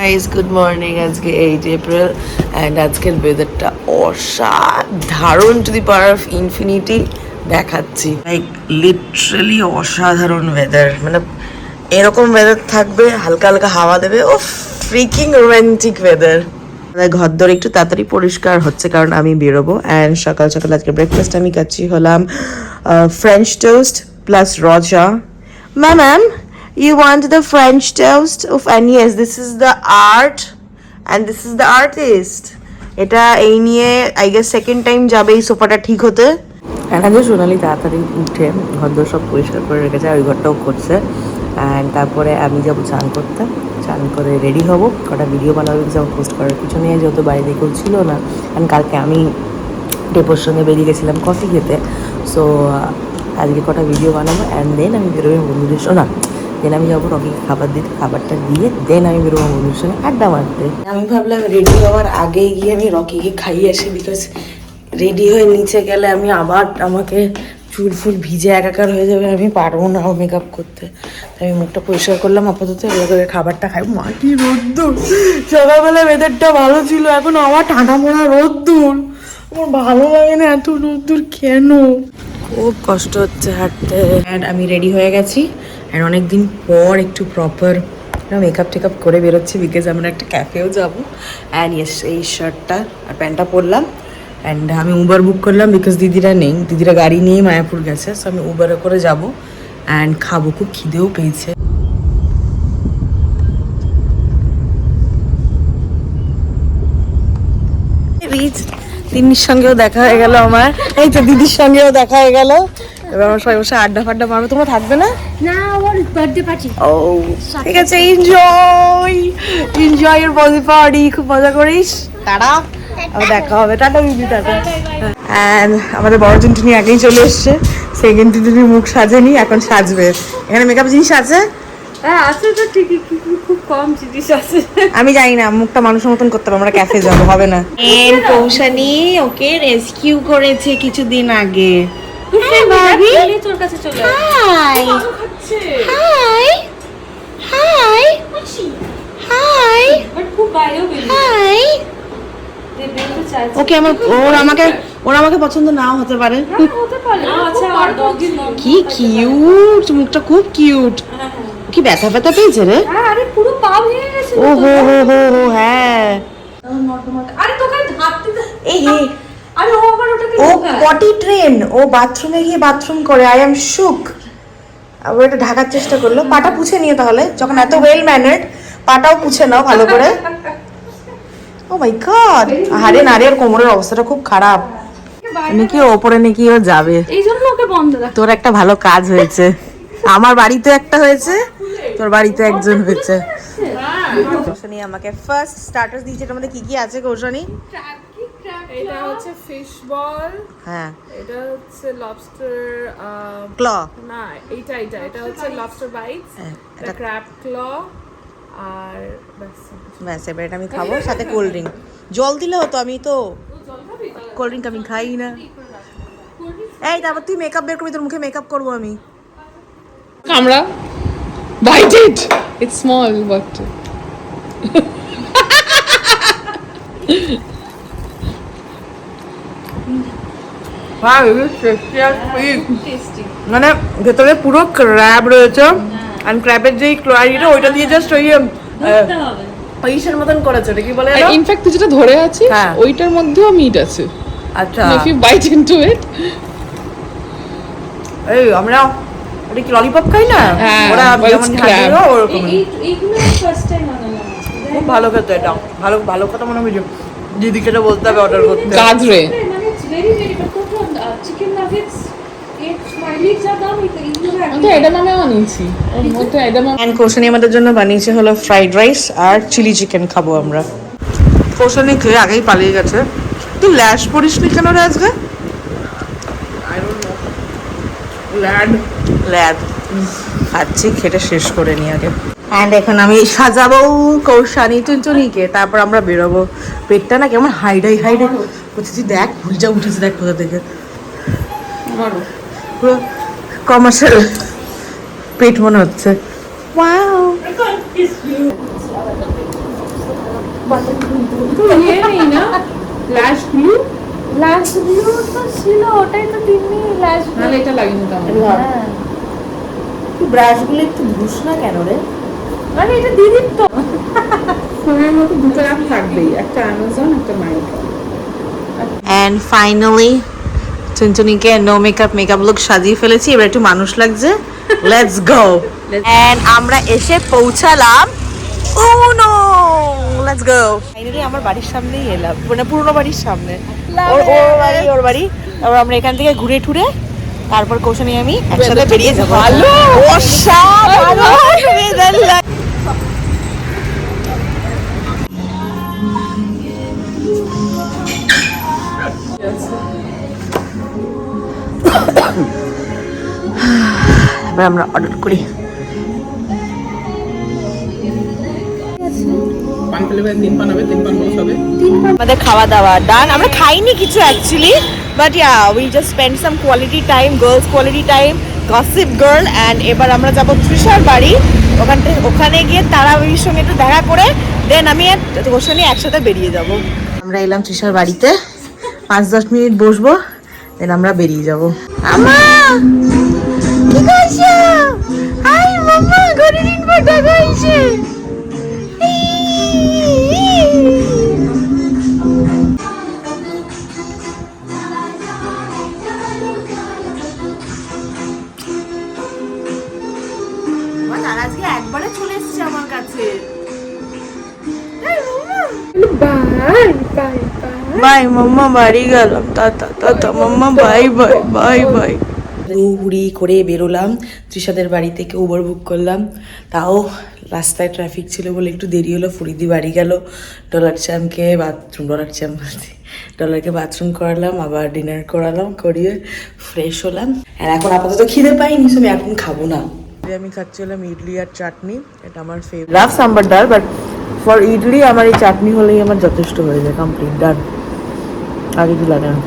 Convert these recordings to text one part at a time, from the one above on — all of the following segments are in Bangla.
Guys good morning. আজকে 8 এপ্রিল অ্যান্ড আজকের ওয়েদারটা অসাধারণ to the power of infinity দেখাচ্ছি। লাইক লিটারালি অসাধারণ ওয়েদার, মানে এরকম ওয়েদার থাকবে, হালকা হালকা হাওয়া দেবে, ও ফ্রিকিং রোমান্টিক ওয়েদার। ঘর দর একটু তাড়াতাড়ি পরিষ্কার হচ্ছে কারণ আমি বেরোবো। অ্যান্ড সকাল সকাল আজকে ব্রেকফাস্ট আমি খাচ্ছি হলাম French toast plus Raza. Ma'am, you want the French toast? And yes, this is the art and this is the artist. এটা এই নিয়ে আই গেস সেকেন্ড টাইম যাবে এই সোফাটা ঠিক হতে। আগে সোনালি তাড়াতাড়ি উঠে ঘরদোর সব পরিষ্কার করে রেখেছে, ওই ঘরটাও করছে। অ্যান্ড তারপরে আমি যাবো চান করতে, চান করে রেডি হব, কটা ভিডিও বানাবো যেমন পোস্ট করার কিছু নিয়ে, যেহেতু বাইরে কেউ ছিল না। অ্যান্ড কালকে আমি টেপোর সঙ্গে বেরিয়ে গেছিলাম কফি খেতে, সো আজকে কটা ভিডিও বানাবো। অ্যান্ড দেন আমি বেরোবো বন্ধুদের সঙ্গে, দেন আমি যাবো রকিকে খাবার দিতে, খাবারটা দিয়ে দেন আমি বেরোবো বন্ধুর সঙ্গে আড্ডা মারতে। আমি ভাবলাম রেডি হওয়ার আগে গিয়ে আমি রকিকে খাইয়ে আসি, বিকজ রেডি হয়ে নিচে গেলে আমি আবার আমাকে চুল ফুল ভিজে একাকার হয়ে যাবে, আমি পারবো না মেকআপ করতে। তাই আমি মুখটা পরিষ্কার করলাম আপাতত, এবার করে খাবারটা খাই। মাটি রোদ্দুর, সকালবেলা ওয়েদারটা ভালো ছিল, এখন আমার ঠান্ডা পড়া রোদ্দুর, আমার ভালো লাগে না এত রোদ্দুর কেন, খুব কষ্ট হচ্ছে হাঁটতে। অ্যান্ড আমি রেডি হয়ে গেছি, অ্যান্ড অনেকদিন পর একটু প্রপার মেকআপ টেকআপ করে বেরোচ্ছি, বিকজ আমরা একটা ক্যাফেও যাবো। অ্যান্ড ইয়েস, এই শার্টটা আর প্যান্টটা পরলাম। অ্যান্ড আমি উবার বুক করলাম বিকজ দিদিরা নেই, দিদিরা গাড়ি নিয়ে মায়াপুর গেছে, সো আমি উবারে করে যাবো অ্যান্ড খাবো, খুব খিদেও পেয়েছে। দিদির সঙ্গেও দেখা হয়ে গেল আমার, এই তো দিদির সঙ্গেও দেখা হয়ে গেল। এবার আমরা সবাই বসে আড্ডা ফাড্ডা মারবো। তোমরা থাকবে না? না, আমার বার্থডে পার্টি। ও ঠিক আছে, এনজয় ইউর বার্থডে পার্টি, খুব মজা করিস। টাটা, আবার দেখা হবে। টাটা দিদি, টাটা। অ্যান্ড আমাদের বড় টিন্টুনি আগেই চলে এসছে, সেকেন্ড টিন্টুনি মুখ সাজেনি, এখন সাজবে। এখানে মেকআপ জিনিস আছে? হ্যাঁ আছে তো, ঠিকই, খুব কম জিনিস আছে। আমি জানি না, মুখটা মানুষের মতন করতে হবে, আমরা ক্যাফে যাবো, হবে না। কৌশানী ওকে রেস্কিউ করেছে কিছুদিন আগে। তোর কাছে চলে হাই হাই হাই হাই খুব বাইরেও হাই। ওকে, ওর আমাকে পছন্দ নাও হতে পারে। কি কিউট, মুখটা খুব কিউট। কি ব্যথা ব্যথা পেয়েছে রে? আরে পুরো পা ভেঙে গেছে। ও হো হো হো হো, হ্যাঁ। আরে তোকে ঢাকতে এই হে, আরে ও আবার ওটাকে ও পটি ট্রেন, ও বাথরুমে গিয়ে বাথরুম করে। আই এম শুক। আবার এটা ঢাকার চেষ্টা করলো। পাটা পুছে নিয়ে, তাহলে যখন এত ওয়েল ম্যানার্ড, পাটাও পুছে নাও ভালো করে। ও মাই গড, আরে নারে, আর কোমরের অবস্থাটা খুব খারাপ। নাকি ওপরে নাকি ও যাবে, এই জন্য ওকে বন্ধ রাখ। তোর একটা ভালো কাজ হয়েছে। আমার বাড়িতে একটা হয়েছে, তোর বাড়িতে একজন হয়েছে। কৌশানী আমাকে ফার্স্ট স্টার্টার্স দিয়েছে। এটার মধ্যে কি কি আছে কৌশানী? এটা হচ্ছে ফিশ বল, হ্যাঁ, এটা হচ্ছে লবস্টার ক্ল, না এটা হচ্ছে লবস্টার বাইটস, এটা ক্র্যাব ক্ল, আর ব্যাস এবার এটা আমি খাবো, সাথে কোল্ড ড্রিঙ্ক। জল দিলে হতো, আমি তো কোল্ড ড্রিঙ্ক আমি খাই না। এই তারপর তুই মেকআপ বের করবি, তোর মুখে মেকআপ করবো আমি। আমরা bite it, it's small but মানে ভেতরে পুরো ক্র্যাব রয়েছে, আর ক্র্যাবের যে ক্লোরাইড ওইটা দিয়ে জাস্ট ওই ইসের মতন করেছে, ওটা কি বলে? ইনফ্যাক্ট তুই যেটা ধরে আছিস হ্যাঁ, ওইটার মধ্যেও মিট আছে। আচ্ছা, if you bite into it, এই আমরা ওটা কি ললিপপ খাই না, হ্যাঁ, ওরা but যেমন it's খায় crab. ওরকম। এইগুলো ফার্স্ট টাইম বানালাম। খুব ভালো খেতে, এটা ভালো ভালো কথা মনে হয়। দিদিকে তো বলতে হবে অর্ডার করতে। গাজরে মানে ইটস ভেরি ভেরি, বাট কোন চিকেন নাগেটস এট স্মাইলি যা দাম এইগুলো আমি তো এডামামেও আনিয়েছি, ওর মধ্যে এডামাম। অ্যান্ড কৌশানী আমাদের জন্য বানিয়েছে হলো ফ্রাইড রাইস আর চিলি চিকেন খাবো আমরা। কৌশানী খেয়ে আগেই পালিয়ে গেছে। তুই ল্যাশ পরিস নি কেন রে আজকে? ল্যাড খাচ্ছি, খেটে শেষ করে নি আগে। অ্যান্ড এখন আমি সাজাবো কৌশানী টুনটুনিকে, তারপর আমরা বেরোবো। পেটটা না কেমন হাইডাই হাইডাই করছি, দেখ ভুলটা উঠেছে, দেখ কোথা থেকে পুরো কমার্শিয়াল পেট মনে হচ্ছে। ওয়াও, তো ইয়ে নেই না ল্যাশ গ্লু, ল্যাশ গ্লু তো ছিল, ওটাই তো তিনি ল্যাশ গ্লু। নাহলে এটা লাগিয়ে নিতাম। হ্যাঁ, ব্রাশগুলো একটু ঘুষ না কেন রে? মানে এটা দিদির তো। ফোনের মতো দুটো অ্যাপ থাকবেই, একটা অ্যামাজন, একটা মাইকা। অ্যান্ড ফাইনালি চুনচুনিকে নো মেকআপ লুক সাজিয়ে ফেলেছি, এবার একটু মানুষ লাগছে। Let's go. অ্যান্ড আমরা এসে পৌঁছালাম উনো। Let's go. ফাইনালি আমার বাড়ির সামনেই এলাম, মানে পুরনো বাড়ির সামনে। ওর বাড়ি। তারপর আমরা এখান থেকে ঘুরে টুরে তারপর কৌশানি আমি একসাথে বেরিয়ে যাবো। ভালো এবার আমরা অর্ডার করি। পান পেলে ভাই 3 পান হবে, 3 পান বস হবে। আমাদের খাওয়া দাওয়া ডান। আমরা খাইনি কিছু actually, but yeah we just spend some quality time, girls quality time, gossip girl. And এবার আমরা যাবো তৃষার বাড়ি। ওখানে গিয়ে তারাবির সঙ্গে একটু দেখা করে দেন আমি আর গোসানি একসাথে বেরিয়ে যাব। আমরা এলাম তৃষার বাড়িতে, 5-10 মিনিট বসবো, দেন আমরা বেরিয়ে যাব। আমা কি করছো? হাই মাম্মা, গরিবিন বড় গাইছে। তারা আজকে একবারে চলে এসেছে আমার কাছে। বাই মাম্মা, বাড়ি গেলাম। টাটা মাম্মা, বাই বাই বাই বাই। হুড়ি করে বেরোলাম তৃষাদের বাড়ি থেকে, উবার বুক করলাম। তাও রাস্তায় ট্রাফিক ছিল বলে একটু দেরি হলো। ফুরিদি বাড়ি গেল, ডলারকে বাথরুম করালাম, আবার ডিনার করালাম, করিয়ে ফ্রেশ হলাম। আর এখন আপাতত খিদে পাইনি, আমি এখন খাবো না। আমি খাচ্ছিলাম ইডলি আর চাটনি, এটা আমার ফেভারিট। লাভ সাম্বার ডাল, বাট ফর ইডলি আমার এই চাটনি হলেই আমার যথেষ্ট হয়ে যায়, কমপ্লিট ডান, আর কিছু লাগে না।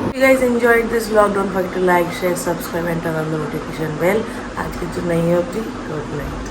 If you guys enjoyed this vlog, don't forget to like, share, subscribe and turn on the notification bell. আজকের জন্য এই অবধি, গুড নাইট।